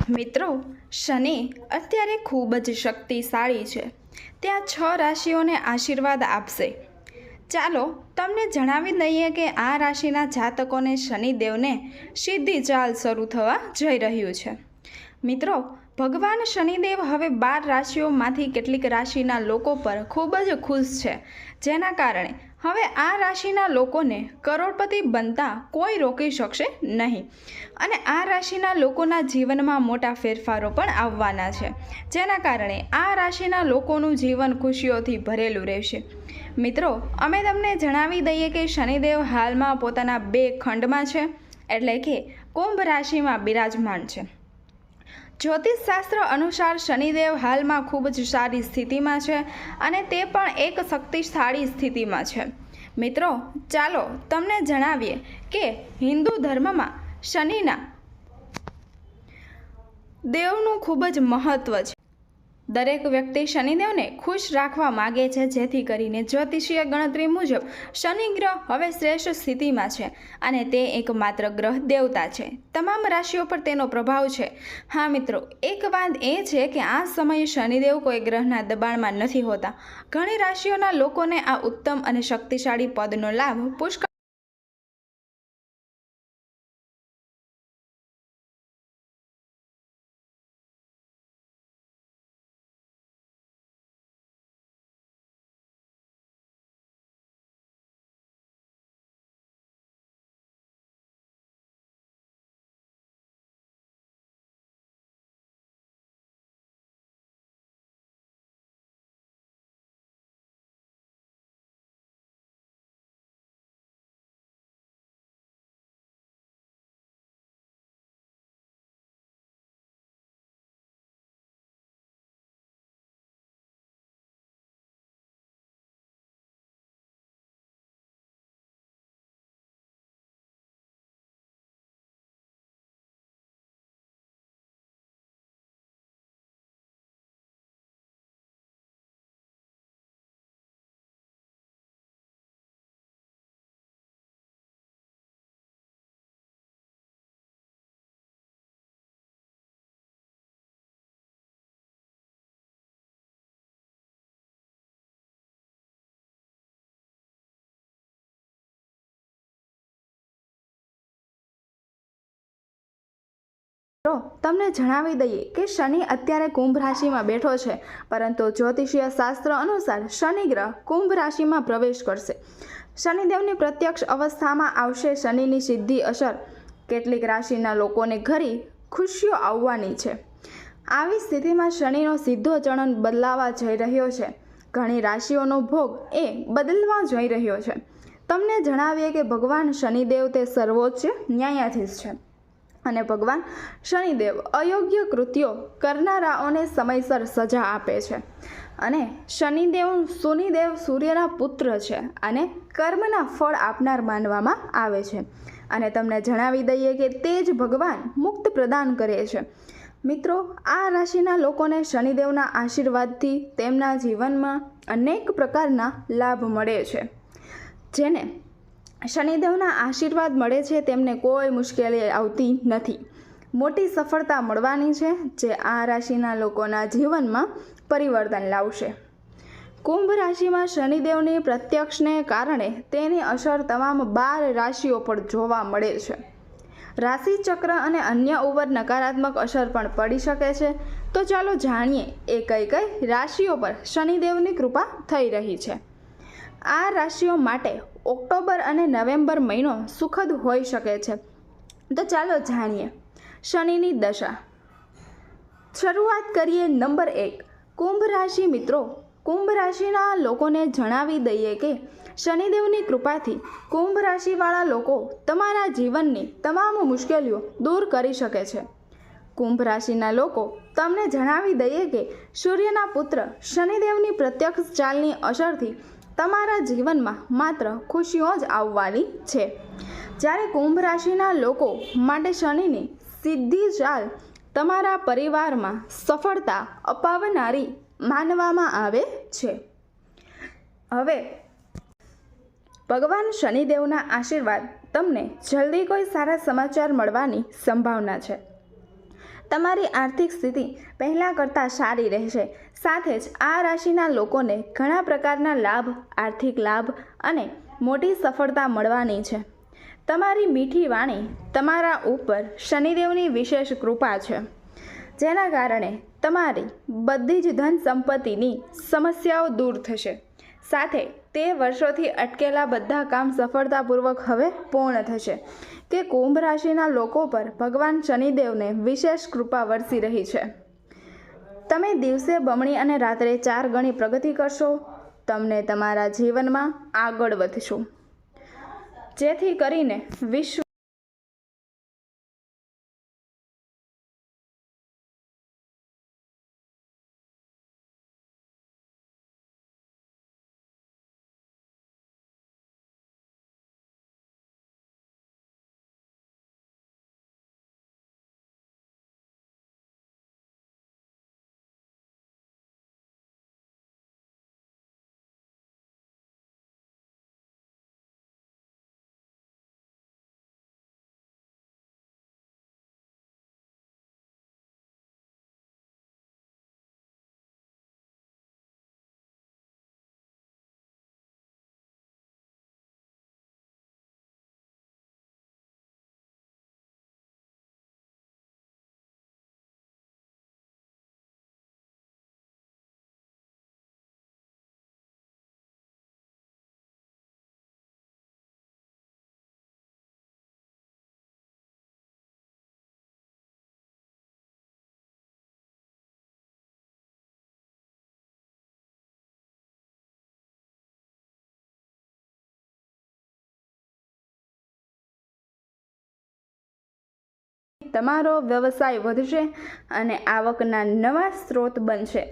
મિત્રો, શનિ અત્યારે ખૂબ જ શક્તિશાળી છે. ત્યાં 6 રાશિઓને આશીર્વાદ આપશે. ચાલો તમને જણાવી દઈએ કે આ રાશિના જાતકોને શનિદેવને સીધી ચાલ શરૂ થવા જઈ રહ્યું છે. મિત્રો, ભગવાન શનિદેવ હવે 12 રાશિઓમાંથી કેટલીક રાશિના લોકો પર ખૂબ જ ખુશ છે, જેના કારણે હવે આ રાશિના લોકોને કરોડપતિ બનતા કોઈ રોકી શકશે નહીં. અને આ રાશિના લોકોના જીવનમાં મોટા ફેરફારો પણ આવવાના છે, જેના કારણે આ રાશિના લોકોનું જીવન ખુશીઓથી ભરેલું રહેશે. મિત્રો, અમે તમને જણાવી દઈએ કે શનિદેવ હાલમાં પોતાના 2 ખંડમાં છે, એટલે કે કુંભ રાશિમાં બિરાજમાન છે. જ્યોતિષશાસ્ત્ર અનુસાર શનિદેવ હાલમાં ખૂબ જ સારી સ્થિતિમાં છે અને તે પણ એક શક્તિશાળી સ્થિતિમાં છે. મિત્રો, ચાલો તમને જણાવીએ કે હિન્દુ ધર્મમાં શનિના દેવનું ખૂબ જ મહત્ત્વ છે. દરેક વ્યક્તિ શનિદેવને ખુશ રાખવા માગે છે, જેથી કરીને જ્યોતિષીય ગણતરી મુજબ શનિ ગ્રહ હવે શ્રેષ્ઠ સ્થિતિમાં છે અને તે એકમાત્ર ગ્રહ દેવતા છે. તમામ રાશિઓ પર તેનો પ્રભાવ છે. હા મિત્રો, એક વાત એ છે કે આ સમયે શનિદેવ કોઈ ગ્રહના દબાણમાં નથી હોતા. ઘણી રાશિઓના લોકોને આ ઉત્તમ અને શક્તિશાળી પદનો લાભ પુષ્કળ તમને જણાવી દઈએ કે શનિ અત્યારે કુંભ રાશિમાં બેઠો છે, પરંતુ જ્યોતિષીય શાસ્ત્ર અનુસાર શનિ ગ્રહ કુંભ રાશિમાં પ્રવેશ કરશે. શનિદેવની પ્રત્યક્ષ અવસ્થામાં આવશે. શનિની સીધી અસર કેટલીક રાશિના લોકોને ઘણી ખુશીઓ આવવાની છે. આવી સ્થિતિમાં શનિનો સીધો ચલણ બદલાવા જઈ રહ્યો છે. ઘણી રાશિઓનો ભોગ એ બદલવા જઈ રહ્યો છે. તમને જણાવીએ કે ભગવાન શનિદેવ તે સર્વોચ્ચ ન્યાયાધીશ છે અને ભગવાન શનિદેવ અયોગ્ય કૃત્યો કરનારાઓને સમયસર સજા આપે છે. અને શનિદેવ સૂર્યના પુત્ર છે અને કર્મના ફળ આપનાર માનવામાં આવે છે. અને તમને જણાવી દઈએ કે તે જ ભગવાન મુક્ત પ્રદાન કરે છે. મિત્રો, આ રાશિના લોકોને શનિદેવના આશીર્વાદથી તેમના જીવનમાં અનેક પ્રકારના લાભ મળે છે. જેને શનિદેવના આશીર્વાદ મળે છે તેમને કોઈ મુશ્કેલી આવતી નથી. મોટી સફળતા મળવાની છે, જે આ રાશિના લોકોના જીવનમાં પરિવર્તન લાવશે. કુંભ રાશિમાં શનિદેવની પ્રત્યક્ષને કારણે તેની અસર તમામ 12 રાશિઓ પર જોવા મળે છે. રાશિચક્ર અને અન્ય ઉપર નકારાત્મક અસર પણ પડી શકે છે. તો ચાલો જાણીએ એ કઈ રાશિઓ પર શનિદેવની કૃપા થઈ રહી છે. આ રાશિઓ માટે ઓક્ટોબર અને નવેમ્બર મહિનો સુખદ હોઈ શકે છે. તો ચાલો જાણીએ શનિની દશા. શરૂઆત કરીએ નંબર 1, કુંભ રાશિ. મિત્રો, કુંભ રાશિના લોકોને જણાવી દઈએ કે શનિદેવની કૃપાથી કુંભ રાશિવાળા લોકો તમારા જીવનની તમામ મુશ્કેલીઓ દૂર કરી શકે છે. કુંભ રાશિના લોકો, તમને જણાવી દઈએ કે સૂર્યના પુત્ર શનિદેવની પ્રત્યક્ષ ચાલની અસરથી તમારા જીવનમાં માત્ર ખુશીઓ જ આવવાની છે. જ્યારે કુંભ રાશિના લોકો માટે શનિની સીધી ચાલ તમારા પરિવારમાં સફળતા અપાવનારી માનવામાં આવે છે. હવે ભગવાન શનિદેવના આશીર્વાદ તમને જલ્દી કોઈ સારા સમાચાર મળવાની સંભાવના છે. તમારી આર્થિક સ્થિતિ પહેલાં કરતાં સારી રહેશે. સાથે જ આ રાશિના લોકોને ઘણા પ્રકારના લાભ, આર્થિક લાભ અને મોટી સફળતા મળવાની છે. તમારી મીઠી વાણી તમારા ઉપર શનિદેવની વિશેષ કૃપા છે, જેના કારણે તમારી બધી જ ધન સંપત્તિની સમસ્યાઓ દૂર થશે. સાથે તે વર્ષોથી અટકેલા બધા કામ સફળતાપૂર્વક હવે પૂર્ણ થશે. કે કુંભ રાશિના લોકો પર ભગવાન શનિદેવને વિશેષ કૃપા વરસી રહી છે. તમે દિવસે બમણી અને રાત્રે 4 ગણી પ્રગતિ કરશો. તમને તમારા જીવનમાં આગળ વધશો, જેથી કરીને વિશ્વ તમારો વ્યવસાય વધશે અને આવકના નવા સ્ત્રોત બનશે.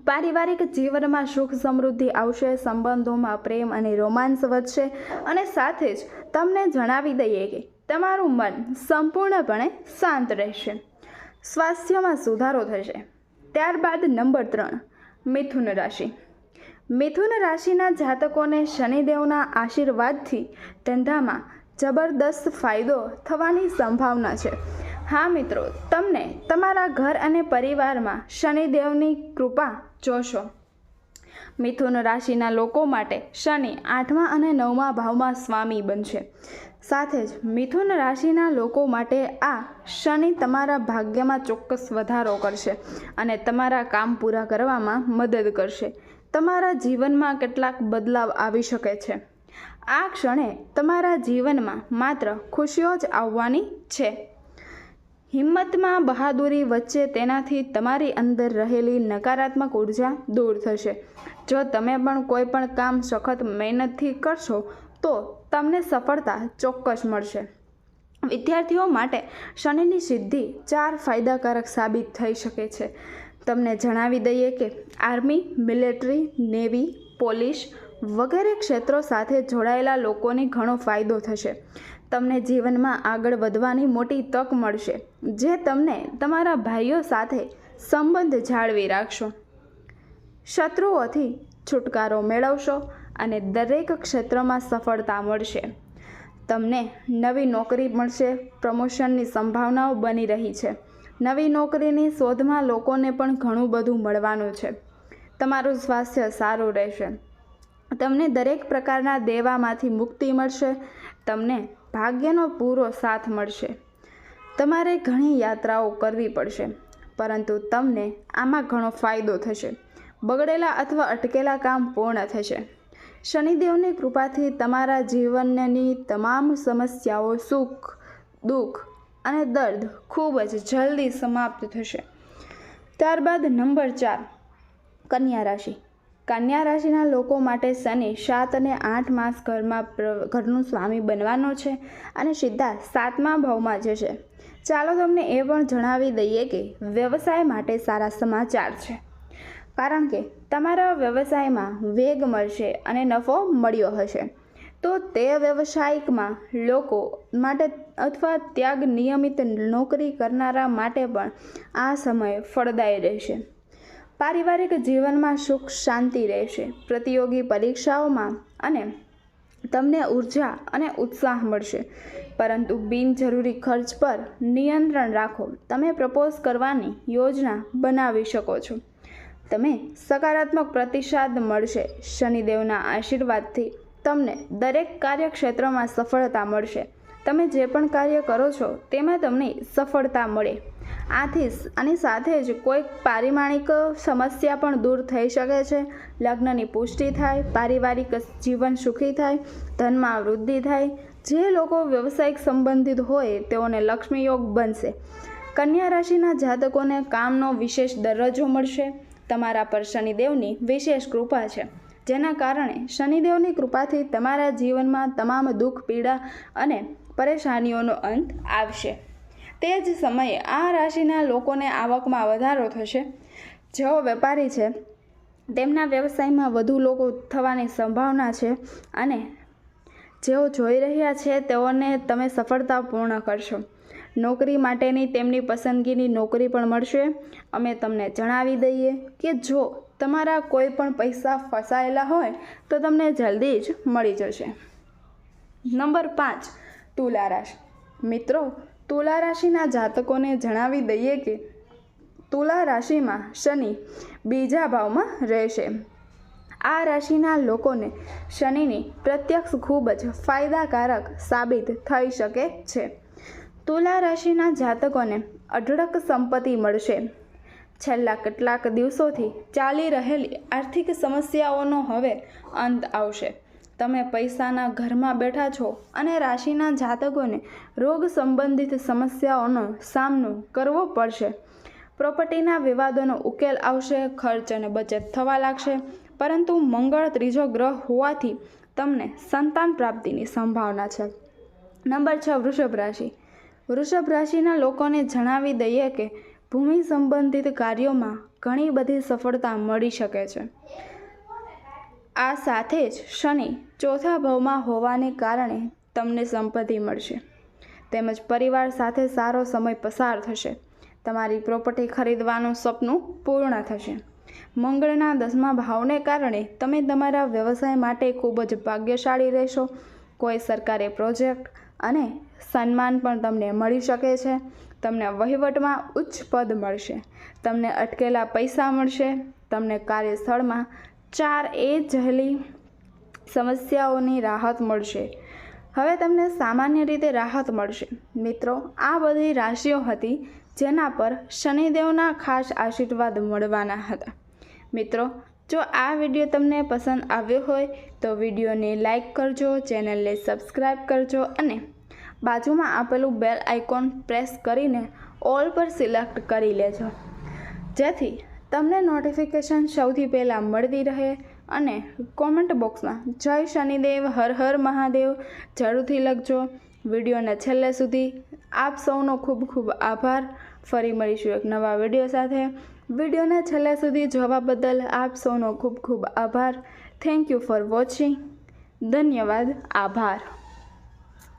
પારિવારિક જીવનમાં સુખ સમૃદ્ધિ આવશે. સંબંધોમાં પ્રેમ અને રોમાંસ વધશે. અને સાથે જ તમને જણાવી દઈએ કે તમારું મન સંપૂર્ણપણે શાંત રહેશે. સ્વાસ્થ્યમાં સુધારો થશે. ત્યારબાદ નંબર 3, મિથુન રાશિ. મિથુન રાશિના જાતકોને શનિદેવના આશીર્વાદથી ધંધામાં જબરદસ્ત ફાયદો થવાની સંભાવના છે. હા મિત્રો, તમને તમારા ઘર અને પરિવારમાં શનિદેવની કૃપા જોશો. મિથુન રાશિના લોકો માટે શનિ 8મા અને 9મા ભાવમાં સ્વામી બનશે. સાથે જ મિથુન રાશિના લોકો માટે આ શનિ તમારા ભાગ્યમાં ચોક્કસ વધારો કરશે અને તમારા કામ પૂરા કરવામાં મદદ કરશે. તમારા જીવનમાં કેટલાક બદલાવ આવી શકે છે. આ ક્ષણે તમારા જીવનમાં માત્ર ખુશીઓ જ આવવાની છે. હિંમતમાં બહાદુરી વચ્ચે તેનાથી તમારી અંદર રહેલી નકારાત્મક ઉર્જા દૂર થશે. જો તમે પણ કોઈ પણ કામ સખત મહેનતથી કરશો તો તમને સફળતા ચોક્કસ મળશે. વિદ્યાર્થીઓ માટે શનિની સિદ્ધિ 4 ફાયદાકારક સાબિત થઈ શકે છે. તમને જણાવી દઈએ કે આર્મી, મિલિટરી, નેવી, પોલીસ વગેરે ક્ષેત્રો સાથે જોડાયેલા લોકોને ઘણો ફાયદો થશે. તમને જીવનમાં આગળ વધવાની મોટી તક મળશે, જે તમને તમારા ભાઈઓ સાથે સંબંધ જાળવી રાખશો. શત્રુઓથી છુટકારો મેળવશો અને દરેક ક્ષેત્રમાં સફળતા મળશે. તમને નવી નોકરી મળશે. પ્રમોશનની સંભાવનાઓ બની રહી છે. નવી નોકરીની શોધમાં લોકોને પણ ઘણું બધું મળવાનું છે. તમારું સ્વાસ્થ્ય સારું રહેશે. તમને દરેક પ્રકારના દેવામાંથી મુક્તિ મળશે. તમને ભાગ્યનો પૂરો સાથ મળશે. તમારે ઘણી યાત્રાઓ કરવી પડશે, પરંતુ તમને આમાં ઘણો ફાયદો થશે. બગડેલા અથવા અટકેલા કામ પૂર્ણ થશે. શનિદેવની કૃપાથી તમારા જીવનની તમામ સમસ્યાઓ, સુખ, દુઃખ અને દર્દ ખૂબ જ જલ્દી સમાપ્ત થશે. ત્યારબાદ નંબર 4, કન્યા રાશિ. કન્યા રાશિના લોકો માટે શનિ 7 અને 8 માસ ઘરનું સ્વામી બનવાનો છે અને સીધા 7મા ભાવમાં જશે. ચાલો તમને એ પણ જણાવી દઈએ કે વ્યવસાય માટે સારા સમાચાર છે, કારણ કે તમારા વ્યવસાયમાં વેગ મળશે અને નફો મળ્યો હશે. તો તે વ્યવસાયિકમાં લોકો માટે અથવા ત્યાગ નિયમિત નોકરી કરનારા માટે પણ આ સમય ફળદાયી રહેશે. પારિવારિક જીવનમાં સુખ શાંતિ રહેશે. પ્રતિયોગી પરીક્ષાઓમાં અને તમને ઉર્જા અને ઉત્સાહ મળશે, પરંતુ બિનજરૂરી ખર્ચ પર નિયંત્રણ રાખો. તમે પ્રપોઝ કરવાની યોજના બનાવી શકો છો. તમે સકારાત્મક પ્રતિસાદ મળશે. શનિદેવના આશીર્વાદથી તમને દરેક કાર્યક્ષેત્રમાં સફળતા મળશે. તમે જે પણ કાર્ય કરો છો તેમાં તમને સફળતા મળે. આની સાથે જ કોઈક પારિવારિક સમસ્યા પણ દૂર થઈ શકે છે. લગ્નની પુષ્ટિ થાય, પારિવારિક જીવન સુખી થાય, ધનમાં વૃદ્ધિ થાય. જે લોકો વ્યવસાયિક સંબંધિત હોય તેઓને લક્ષ્મી યોગ બનશે. કન્યા રાશિના જાતકોને કામનો વિશેષ દરજ્જો મળશે. તમારા પર શનિદેવની વિશેષ કૃપા છે, જેના કારણે શનિદેવની કૃપાથી તમારા જીવનમાં તમામ દુઃખ, પીડા અને પરેશાનીઓનો અંત આવશે. તે જ સમયે આ રાશિના લોકોને આવકમાં વધારો થશે. જેઓ વેપારી છે તેમના વ્યવસાયમાં વધુ લોકો થવાની સંભાવના છે, અને જેઓ જોઈ રહ્યા છે તેઓને તમે સફળતાપૂર્ણ કરશો. નોકરી માટેની તેમની પસંદગીની નોકરી પણ મળશે. અમે તમને જણાવી દઈએ કે જો તમારા કોઈ પણ પૈસા ફસાયેલા હોય તો તમને જલ્દી જ મળી જશે. નંબર 5, તુલા રાશિ. મિત્રો, તુલા રાશિના જાતકોને જણાવી દઈએ કે તુલા રાશિમાં શનિ બીજા ભાવમાં રહેશે. આ રાશિના લોકોને શનિની પ્રત્યક્ષ ખૂબ જ ફાયદાકારક સાબિત થઈ શકે છે. તુલા રાશિના જાતકોને અઢળક સંપત્તિ મળશે. છેલ્લા કેટલાક દિવસોથી ચાલી રહેલી આર્થિક સમસ્યાઓનો હવે અંત આવશે. તમે પૈસાના ઘરમાં બેઠા છો અને રાશિના જાતકોને રોગ સંબંધિત સમસ્યાઓનો સામનો કરવો પડશે. પ્રોપર્ટીના વિવાદોનો ઉકેલ આવશે. ખર્ચ અને બચત થવા લાગશે. પરંતુ મંગળ ત્રીજો ગ્રહ હોવાથી તમને સંતાન પ્રાપ્તિની સંભાવના છે. નંબર 6, વૃષભ રાશિ. વૃષભ રાશિના લોકોને જણાવી દઈએ કે ભૂમિ સંબંધિત કાર્યોમાં ઘણી બધી સફળતા મળી શકે છે. આ સાથે જ શનિ ચોથા ભાવમાં હોવાને કારણે તમને સંપત્તિ મળશે, તેમજ પરિવાર સાથે સારો સમય પસાર થશે. તમારી પ્રોપર્ટી ખરીદવાનું સપનું પૂર્ણ થશે. મંગળના 10મા ભાવને કારણે તમે તમારા વ્યવસાય માટે ખૂબ જ ભાગ્યશાળી રહેશો. કોઈ સરકારી પ્રોજેક્ટ અને સન્માન પણ તમને મળી શકે છે. તમને વહીવટમાં ઉચ્ચ પદ મળશે. તમને અટકેલા પૈસા મળશે. તમને કાર્યસ્થળમાં 4A જેટલી સમસ્યાઓની રાહત મળશે. હવે તમને સામાન્ય રીતે રાહત મળશે. મિત્રો, આ બધી રાશિઓ હતી જેના પર શનિદેવના ખાસ આશીર્વાદ મળવાના હતા. મિત્રો, જો આ વિડીયો તમને પસંદ આવ્યો હોય તો વિડીયોને લાઈક કરજો, ચેનલને સબસ્ક્રાઈબ કરજો અને બાજુમાં આપેલું બેલ આઇકોન પ્રેસ કરીને ઓલ પર સિલેક્ટ કરી લેજો, જેથી તમને નોટિફિકેશન સૌથી પહેલાં મળતી રહે. અને કોમેન્ટ બોક્સમાં જય શનિદેવ, હર હર મહાદેવ જરૂરથી લખજો. વિડીયોને છેલ્લે સુધી આપ સૌનો ખૂબ ખૂબ આભાર. ફરી મળીશું એક નવા વિડીયો સાથે. વિડીયોને છેલ્લે સુધી જોવા બદલ આપ સૌનો ખૂબ ખૂબ આભાર. Thank you for watching. ધન્યવાદ. આભાર.